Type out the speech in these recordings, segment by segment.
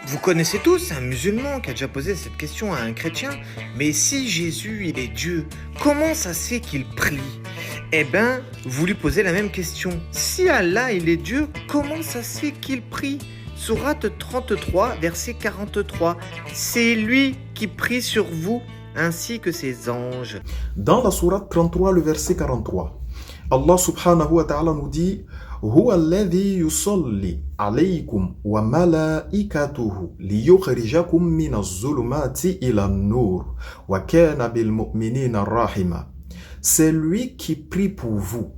Vous connaissez tous un musulman qui a déjà posé cette question à un chrétien. Mais si Jésus, il est Dieu, comment ça se fait qu'il prie? Eh ben, vous lui posez la même question. Si Allah, il est Dieu, comment ça se fait qu'il prie? Sourate 33, verset 43. C'est lui qui prie sur vous, ainsi que ses anges. Dans la sourate 33, le verset 43, Allah subhanahu wa ta'ala nous dit هو الذي يصلي عليكم وملائكته ليخرجكم من الظلمات إلى النور وكان بالمؤمنين رحيما. C'est lui qui prie pour vous.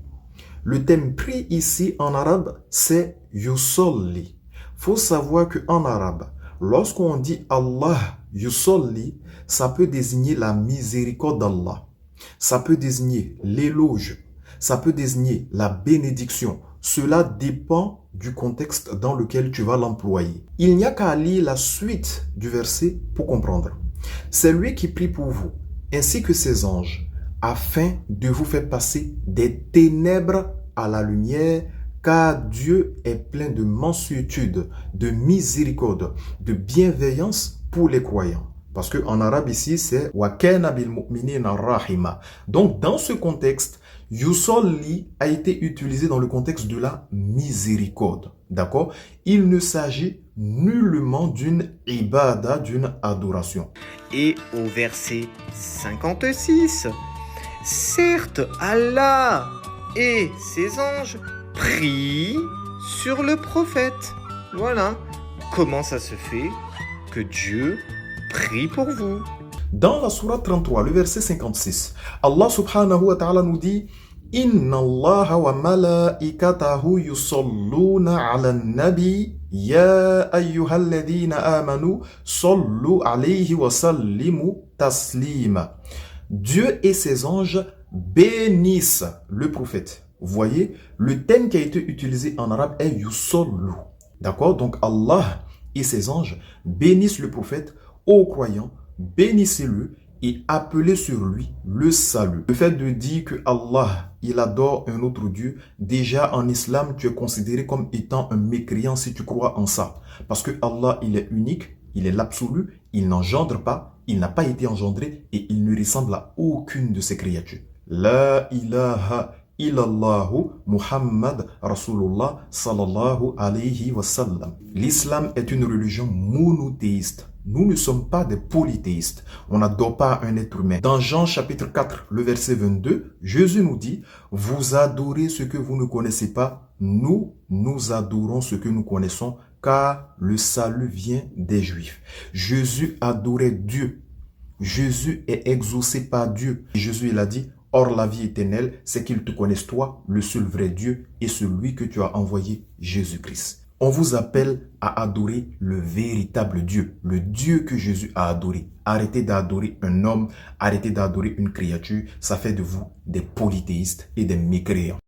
Le thème prie ici en arabe, c'est yusolli. Faut savoir qu'en arabe, lorsqu'on dit Allah yusolli, ça peut désigner la miséricorde d'Allah. Ça peut désigner l'éloge. Ça peut désigner la bénédiction. Cela dépend du contexte dans lequel tu vas l'employer. Il n'y a qu'à lire la suite du verset pour comprendre. C'est lui qui prie pour vous, ainsi que ses anges, afin de vous faire passer des ténèbres à la lumière, car Dieu est plein de mansuétude, de miséricorde, de bienveillance pour les croyants. Parce qu'en arabe ici, c'est wa kana bil mu'minina rahima. Donc dans ce contexte, yusolli a été utilisé dans le contexte de la miséricorde. D'accord? Il ne s'agit nullement d'une ibada, d'une adoration. Et au verset 56, certes, Allah et ses anges prient sur le prophète. Voilà. Comment ça se fait que Dieu prie pour vous? Dans la sourate 33, le verset 56, Allah subhanahu wa ta'ala nous dit Inna Allah wa malaikatahu yusalluna ala nabi ya ayyuhalladhina amanu sallu alayhi wa sallimu taslima. Dieu et ses anges bénissent le prophète. Vous voyez, le thème qui a été utilisé en arabe est yusallu. D'accord? Donc Allah et ses anges bénissent le prophète. Aux croyants, bénissez-le et appelez sur lui le salut. Le fait de dire que Allah, il adore un autre Dieu, déjà en islam, tu es considéré comme étant un mécréant si tu crois en ça. Parce que Allah, il est unique, il est l'absolu, il n'engendre pas, il n'a pas été engendré et il ne ressemble à aucune de ses créatures. La ilaha illallahu Muhammad Rasulullah sallallahu alayhi wa sallam. L'islam est une religion monothéiste. Nous ne sommes pas des polythéistes. On n'adore pas un être humain. Dans Jean chapitre 4, le verset 22, Jésus nous dit, vous adorez ce que vous ne connaissez pas. Nous adorons ce que nous connaissons, car le salut vient des Juifs. Jésus adorait Dieu. Jésus est exaucé par Dieu. Et Jésus, il a dit, or la vie éternelle, c'est qu'ils te connaissent toi, le seul vrai Dieu, et celui que tu as envoyé, Jésus-Christ. On vous appelle à adorer le véritable Dieu, le Dieu que Jésus a adoré. Arrêtez d'adorer un homme, arrêtez d'adorer une créature, ça fait de vous des polythéistes et des mécréants.